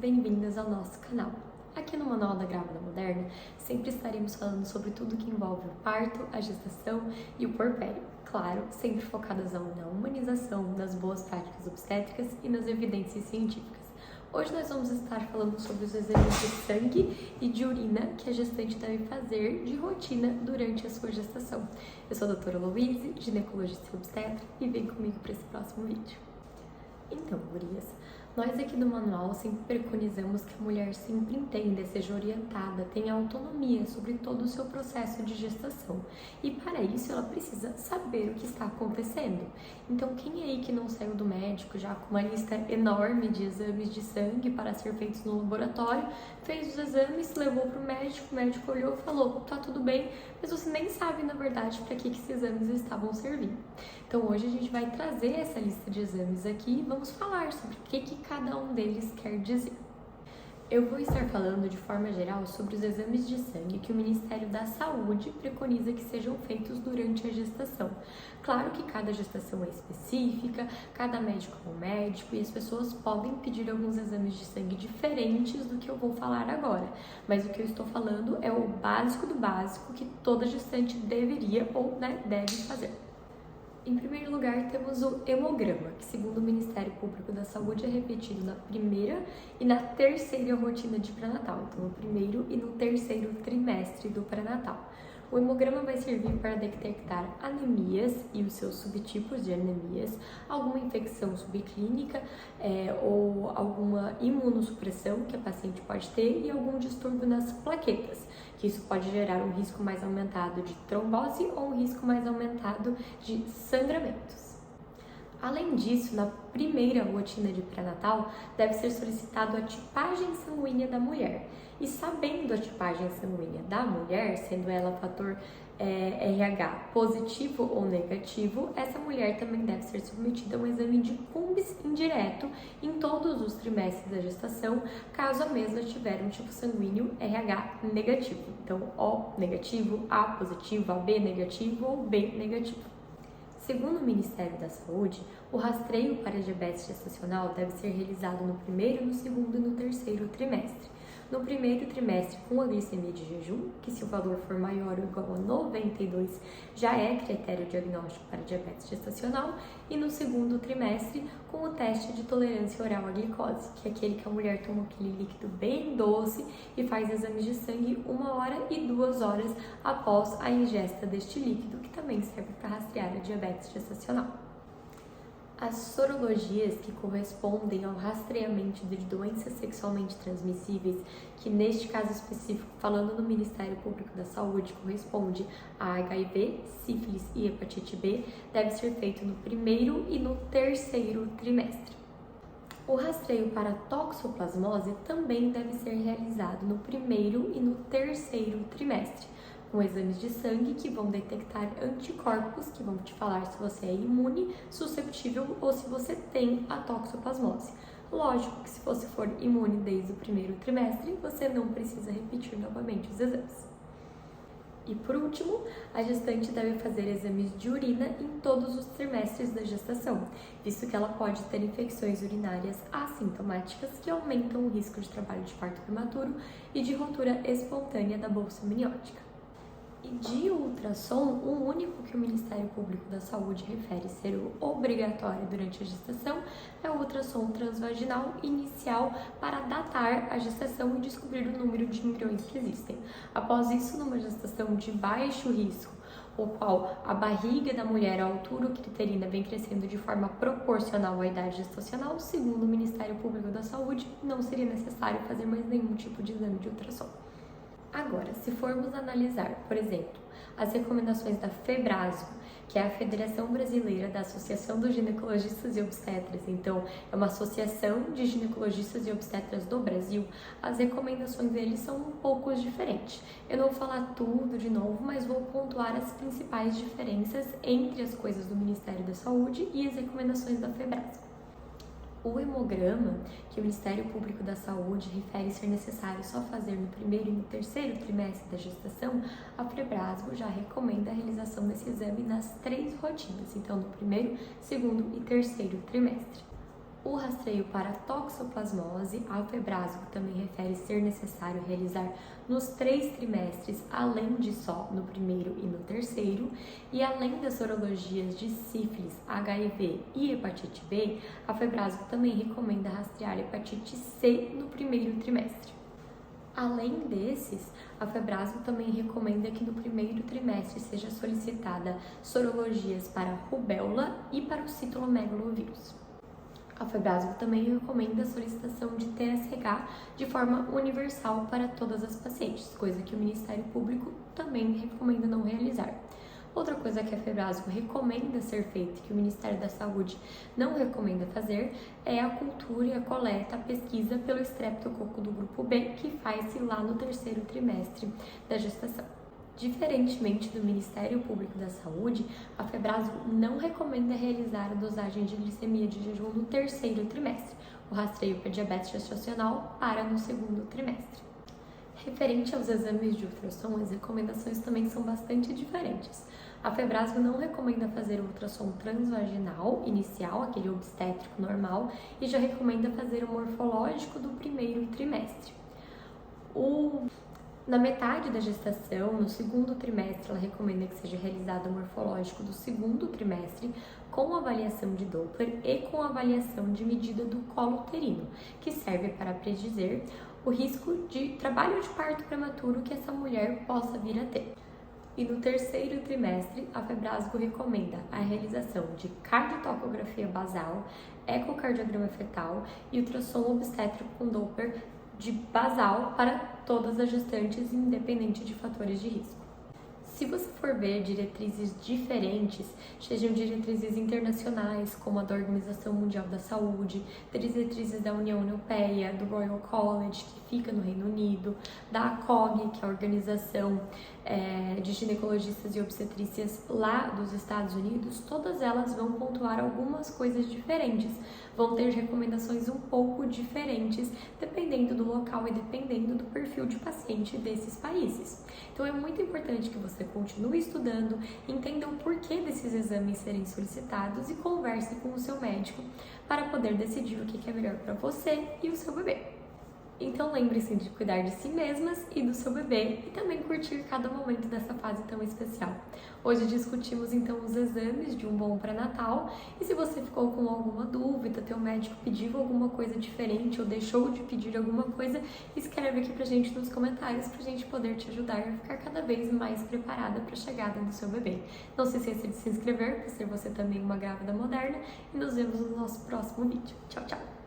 bem-vindas ao nosso canal. Aqui no Manual da Grávida Moderna, sempre estaremos falando sobre tudo que envolve o parto, a gestação e o puerpério. Claro, sempre focadas na humanização, nas boas práticas obstétricas e nas evidências científicas. Hoje nós vamos estar falando sobre os exames de sangue e de urina que a gestante deve fazer de rotina durante a sua gestação. Eu sou a doutora Louise, ginecologista e obstetra, e vem comigo para esse próximo vídeo. Então, gurias, nós aqui no manual sempre preconizamos que a mulher sempre entenda, seja orientada, tenha autonomia sobre todo o seu processo de gestação. E para isso ela precisa saber o que está acontecendo. Então, quem aí que não saiu do médico já com uma lista enorme de exames de sangue para ser feitos no laboratório, fez os exames, levou para o médico olhou e falou, tá tudo bem, mas você nem sabe na verdade para que esses exames estavam servindo. Então hoje a gente vai trazer essa lista de exames aqui e vamos falar sobre o que cada um deles quer dizer. Eu vou estar falando de forma geral sobre os exames de sangue que o Ministério da Saúde preconiza que sejam feitos durante a gestação. Claro que cada gestação é específica, cada médico é um médico e as pessoas podem pedir alguns exames de sangue diferentes do que eu vou falar agora. Mas o que eu estou falando é o básico do básico que toda gestante deveria ou deve fazer. Em primeiro lugar, temos o hemograma, que segundo o Ministério Público da Saúde é repetido na primeira e na terceira rotina de pré-natal, então no primeiro e no terceiro trimestre do pré-natal. O hemograma vai servir para detectar anemias e os seus subtipos de anemias, alguma infecção subclínica ou alguma imunossupressão que a paciente pode ter e algum distúrbio nas plaquetas, que isso pode gerar um risco mais aumentado de trombose ou um risco mais aumentado de sangramentos. Além disso, na primeira rotina de pré-natal, deve ser solicitado a tipagem sanguínea da mulher. E sabendo a tipagem sanguínea da mulher, sendo ela fator RH positivo ou negativo, essa mulher também deve ser submetida a um exame de Cumbis indireto em todos os trimestres da gestação, caso a mesma tiver um tipo sanguíneo RH negativo. Então, O negativo, A positivo, AB negativo ou B negativo. Segundo o Ministério da Saúde, o rastreio para diabetes gestacional deve ser realizado no primeiro, no segundo e no terceiro trimestre. No primeiro trimestre, com a glicemia de jejum, que se o valor for maior ou igual a 92, já é critério diagnóstico para diabetes gestacional, e no segundo trimestre, com o teste de tolerância oral à glicose, que é aquele que a mulher toma aquele líquido bem doce e faz exames de sangue 1 hora e 2 horas após a ingesta deste líquido, que também serve para rastrear a diabetes gestacional. As sorologias que correspondem ao rastreamento de doenças sexualmente transmissíveis, que neste caso específico, falando do Ministério Público da Saúde, corresponde a HIV, sífilis e hepatite B, deve ser feito no primeiro e no terceiro trimestre. O rastreio para toxoplasmose também deve ser realizado no primeiro e no terceiro trimestre, com exames de sangue que vão detectar anticorpos, que vão te falar se você é imune, susceptível ou se você tem a toxoplasmose. Lógico que se você for imune desde o primeiro trimestre, você não precisa repetir novamente os exames. E por último, a gestante deve fazer exames de urina em todos os trimestres da gestação, visto que ela pode ter infecções urinárias assintomáticas que aumentam o risco de trabalho de parto prematuro e de ruptura espontânea da bolsa amniótica. E de ultrassom, o único que o Ministério Público da Saúde refere ser o obrigatório durante a gestação é o ultrassom transvaginal inicial para datar a gestação e descobrir o número de embriões que existem. Após isso, numa gestação de baixo risco, o qual a barriga da mulher, a altura uterina vem crescendo de forma proporcional à idade gestacional, segundo o Ministério Público da Saúde, não seria necessário fazer mais nenhum tipo de exame de ultrassom. Agora, se formos analisar, por exemplo, as recomendações da FEBRASO, que é a Federação Brasileira da Associação dos Ginecologistas e Obstetras, então é uma associação de ginecologistas e obstetras do Brasil, as recomendações deles são um pouco diferentes. Eu não vou falar tudo de novo, mas vou pontuar as principais diferenças entre as coisas do Ministério da Saúde e as recomendações da FEBRASO. O hemograma, que o Ministério Público da Saúde refere ser necessário só fazer no primeiro e no terceiro trimestre da gestação, a FEBRASO já recomenda a realização desse exame nas 3 rotinas, então no primeiro, segundo e terceiro trimestre. O rastreio para toxoplasmose, a Afebrasgo também refere ser necessário realizar nos 3 trimestres, além de só no primeiro e no terceiro, e além das sorologias de sífilis, HIV e hepatite B, a Afebrasgo também recomenda rastrear hepatite C no primeiro trimestre. Além desses, a Afebrasgo também recomenda que no primeiro trimestre seja solicitada sorologias para rubéola e para o citomegalovírus. A Afebrasgo também recomenda a solicitação de TSH de forma universal para todas as pacientes, coisa que o Ministério Público também recomenda não realizar. Outra coisa que a Afebrasgo recomenda ser feita e que o Ministério da Saúde não recomenda fazer é a cultura e a coleta, a pesquisa pelo estreptococo do grupo B, que faz-se lá no terceiro trimestre da gestação. Diferentemente do Ministério Público da Saúde, a Afebrasgo não recomenda realizar a dosagem de glicemia de jejum no terceiro trimestre, o rastreio para diabetes gestacional para no segundo trimestre. Referente aos exames de ultrassom, as recomendações também são bastante diferentes. A Afebrasgo não recomenda fazer o ultrassom transvaginal inicial, aquele obstétrico normal, e já recomenda fazer o morfológico do primeiro trimestre. Na metade da gestação, no segundo trimestre, ela recomenda que seja realizado o morfológico do segundo trimestre com avaliação de Doppler e com avaliação de medida do colo uterino, que serve para predizer o risco de trabalho de parto prematuro que essa mulher possa vir a ter. E no terceiro trimestre, a Afebrasgo recomenda a realização de cardiotocografia basal, ecocardiograma fetal e ultrassom obstétrico com Doppler de basal para todas as gestantes, independente de fatores de risco. Se você for ver diretrizes diferentes, sejam diretrizes internacionais, como a da Organização Mundial da Saúde, diretrizes da União Europeia, do Royal College, que fica no Reino Unido, da ACOG, que é a Organização de Ginecologistas e Obstetrícias lá dos Estados Unidos, todas elas vão pontuar algumas coisas diferentes, vão ter recomendações um pouco diferentes, dependendo do local e dependendo do perfil de paciente desses países. Então é muito importante que você continue estudando, entenda o porquê desses exames serem solicitados e converse com o seu médico para poder decidir o que é melhor para você e o seu bebê. Então lembre-se de cuidar de si mesmas e do seu bebê e também curtir cada momento dessa fase tão especial. Hoje discutimos então os exames de um bom pré-natal e se você ficou com alguma dúvida, teu médico pediu alguma coisa diferente ou deixou de pedir alguma coisa, escreve aqui pra gente nos comentários pra gente poder te ajudar a ficar cada vez mais preparada para a chegada do seu bebê. Não se esqueça de se inscrever para ser você também uma grávida moderna e nos vemos no nosso próximo vídeo. Tchau, tchau!